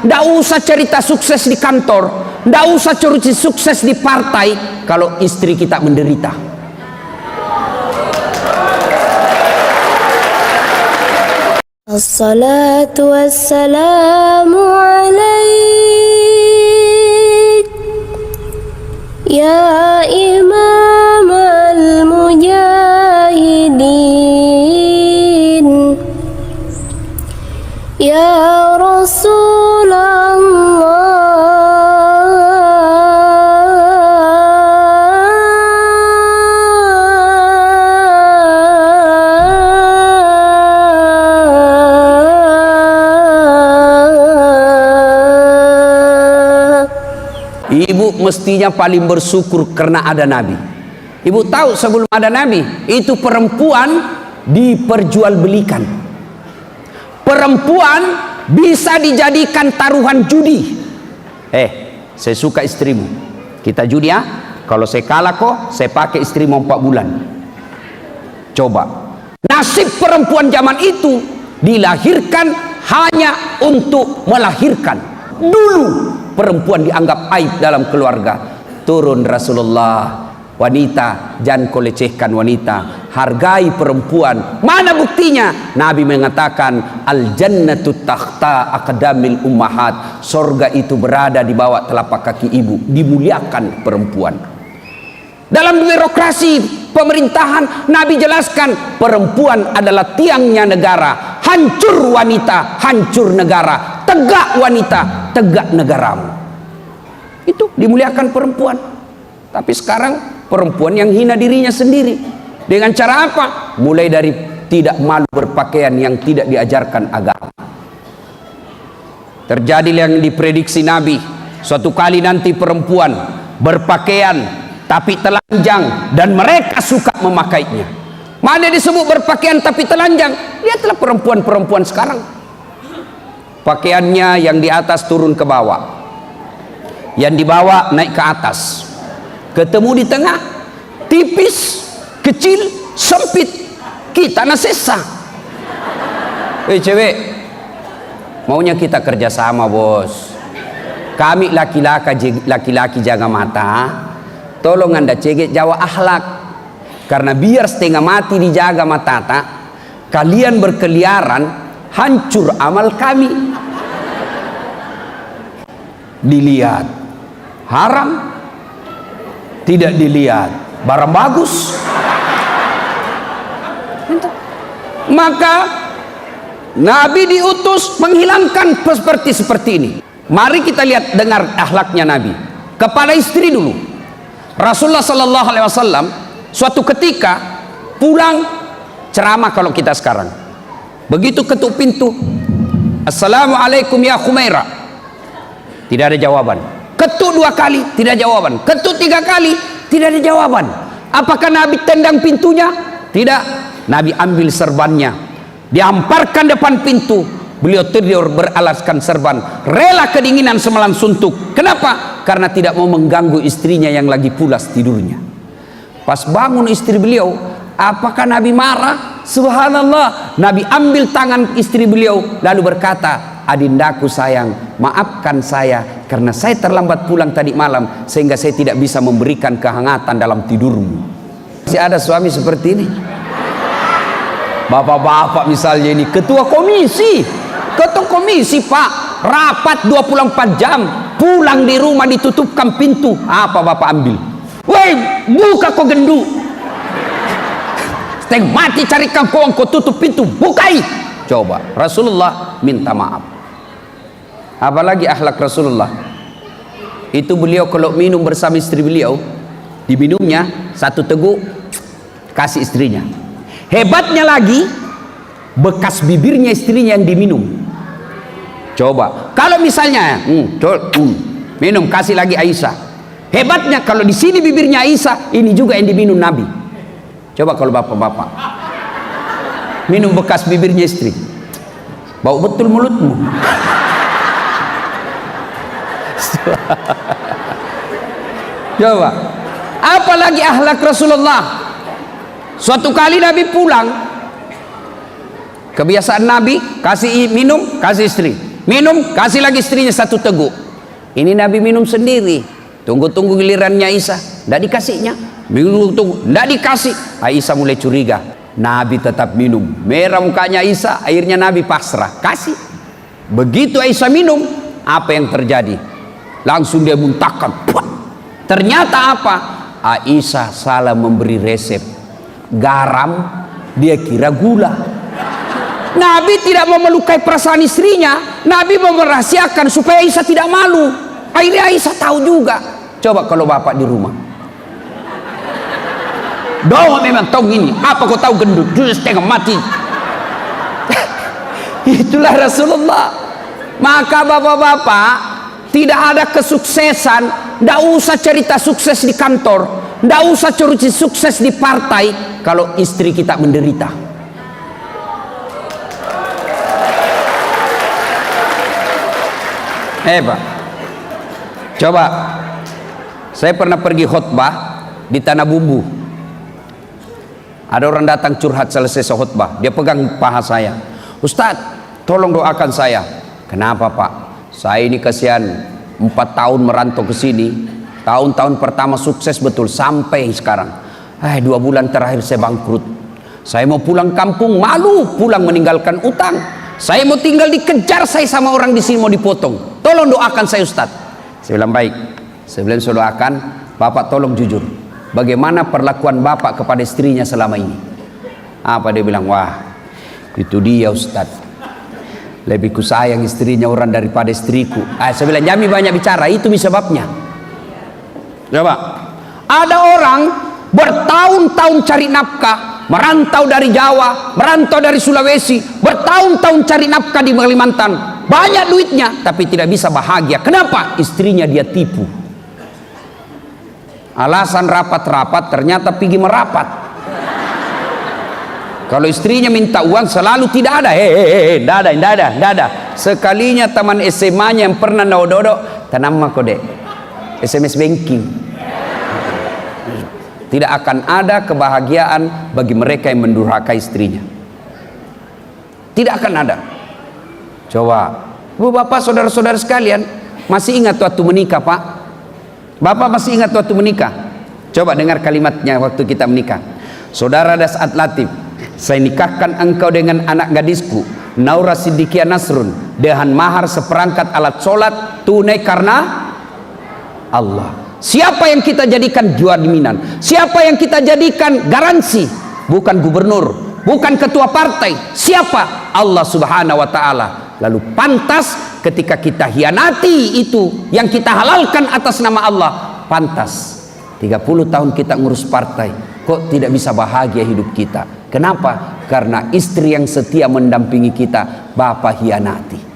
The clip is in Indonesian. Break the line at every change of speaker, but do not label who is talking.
Nggak usah cerita sukses di kantor, nggak usah cerita sukses di partai kalau istri kita menderita.
Assalatu wassalamu alaik ya imam al-mujahidin ya Rasulullah.
Ibu mestinya paling bersyukur karena ada Nabi. Ibu tahu sebelum ada Nabi itu perempuan diperjualbelikan. Perempuan bisa dijadikan taruhan judi. Saya suka istrimu, kita judi ya. Kalau saya kalah kok, saya pakai istrimu 4 bulan. Coba nasib perempuan zaman itu, dilahirkan hanya untuk melahirkan. Dulu perempuan dianggap aib dalam keluarga. Turun Rasulullah, wanita jangan kau lecehkan wanita, hargai perempuan. Mana buktinya? Nabi mengatakan al jannatu takhta aqdamil ummahat, sorga itu berada di bawah telapak kaki ibu. Dimuliakan perempuan. Dalam birokrasi pemerintahan, Nabi jelaskan perempuan adalah tiangnya negara. Hancur wanita, hancur negara. Tegak wanita, tegak negaramu. Itu dimuliakan perempuan. Tapi sekarang perempuan yang hina dirinya sendiri. Dengan cara apa? Mulai dari tidak malu berpakaian yang tidak diajarkan agama. Terjadi yang diprediksi Nabi, suatu kali nanti perempuan berpakaian tapi telanjang dan mereka suka memakainya. Mana disebut berpakaian tapi telanjang? Lihatlah perempuan-perempuan sekarang. Pakaiannya yang di atas turun ke bawah, yang di bawah naik ke atas, ketemu di tengah, tipis, kecil, sempit. Kita nasesa. Cewek, maunya kita kerjasama bos. Kami laki-laki jaga mata, tolong anda cegek jawa akhlak. Karena biar setengah mati dijaga mata, kalian berkeliaran, hancur amal kami. Dilihat haram, tidak dilihat barang bagus. Maka Nabi diutus menghilangkan seperti ini. Mari kita lihat, dengar akhlaknya Nabi kepada istri dulu. Rasulullah sallallahu alaihi wasallam suatu ketika pulang ceramah, kalau kita sekarang begitu ketuk pintu, assalamualaikum ya Khumairah, tidak ada jawaban. Ketuk 2 kali, tidak jawaban. Ketuk 3 kali, tidak ada jawaban. Apakah Nabi tendang pintunya? Tidak. Nabi ambil serbannya, dihamparkan depan pintu. Beliau tidur beralaskan serban, rela kedinginan semalam suntuk. Kenapa? Karena tidak mau mengganggu istrinya yang lagi pulas tidurnya. Pas bangun istri beliau, apakah Nabi marah? Subhanallah. Nabi ambil tangan istri beliau lalu berkata, adindaku sayang, maafkan saya karena saya terlambat pulang tadi malam sehingga saya tidak bisa memberikan kehangatan dalam tidurmu. Masih ada suami seperti ini? Bapak-bapak misalnya ini ketua komisi pak, rapat 24 jam, pulang di rumah ditutupkan pintu, apa bapak ambil? Woi, buka kau gendu, setengah mati carikan kau tutup pintu, bukai. Coba Rasulullah minta maaf. Apalagi akhlak Rasulullah itu, beliau kalau minum bersama istri beliau, diminumnya 1 teguk kasih istrinya. Hebatnya lagi, bekas bibirnya istrinya yang diminum. Coba kalau misalnya minum kasih lagi Aisyah. Hebatnya kalau di sini bibirnya Aisyah, ini juga yang diminum Nabi. Coba kalau bapak-bapak minum bekas bibirnya istri, bau betul mulutmu. Coba apalagi akhlak Rasulullah. Suatu kali Nabi pulang, kebiasaan Nabi kasih minum, kasih istri, minum, kasih lagi istrinya 1 teguk. Ini Nabi minum sendiri. Tunggu-tunggu gilirannya Aisyah, tidak dikasihnya. Tunggu, tidak dikasih. Aisyah mulai curiga. Nabi tetap minum. Merah mukanya Aisyah, akhirnya Nabi pasrah, kasih. Begitu Aisyah minum, apa yang terjadi? Langsung dia muntahkan. Ternyata apa? Aisyah salah memberi resep. Garam, dia kira gula. Nabi tidak mau melukai perasaan istrinya. Nabi mau merahasiakan supaya Aisyah tidak malu. Akhirnya Aisyah tahu juga. Coba kalau bapak di rumah, doa memang tahu ini. Apa kau tahu gendut? Sudah setengah mati. Itulah Rasulullah. Maka bapak-bapak, tidak ada kesuksesan. Tidak usah cerita sukses di kantor, tidak usah cerita sukses di partai kalau istri kita menderita. Pak, coba, saya pernah pergi khutbah di Tanah Bumbu. Ada orang datang curhat selesai khutbah, dia pegang paha saya. Ustadz, tolong doakan saya. Kenapa Pak? Saya ini kasihan 4 tahun merantau ke sini. Tahun-tahun pertama sukses betul sampai sekarang. 2 bulan terakhir saya bangkrut. Saya mau pulang kampung, malu pulang meninggalkan utang. Saya mau tinggal dikejar saya sama orang di sini mau dipotong. Tolong doakan saya Ustadz. Saya bilang baik. Sebelum saya doakan, Bapak tolong jujur. Bagaimana perlakuan Bapak kepada istrinya selama ini? Apa dia bilang? Wah, itu dia Ustadz. Lebih ku sayang istrinya orang daripada istriku. Saya bilang jangan banyak bicara, itu sebabnya. Coba. Ada orang bertahun-tahun cari nafkah, merantau dari Jawa, merantau dari Sulawesi, bertahun-tahun cari nafkah di Kalimantan, banyak duitnya, tapi tidak bisa bahagia. Kenapa? Istrinya dia tipu. Alasan rapat-rapat, ternyata pergi merapat. Kalau istrinya minta uang selalu tidak ada. Tidak ada. Sekalinya teman SMA-nya yang pernah naudodok, tanam kode SMS banking. Tidak akan ada kebahagiaan bagi mereka yang mendurhaka istrinya. Tidak akan ada. Coba, Bu, Bapak, saudara-saudara sekalian, masih ingat waktu menikah, Pak? Bapak masih ingat waktu menikah? Coba dengar kalimatnya waktu kita menikah. Saudara Dasat Latif, saya nikahkan engkau dengan anak gadisku, Naura Siddiqia Nasrun, dengan mahar seperangkat alat sholat tunai karena Allah. Siapa yang kita jadikan jaminan? Siapa yang kita jadikan garansi? Bukan gubernur, bukan ketua partai. Siapa? Allah Subhanahu wa ta'ala. Lalu pantas ketika kita hianati itu yang kita halalkan atas nama Allah, pantas 30 tahun kita ngurus partai, kok tidak bisa bahagia hidup kita? Kenapa? Karena istri yang setia mendampingi kita, Bapak hianati.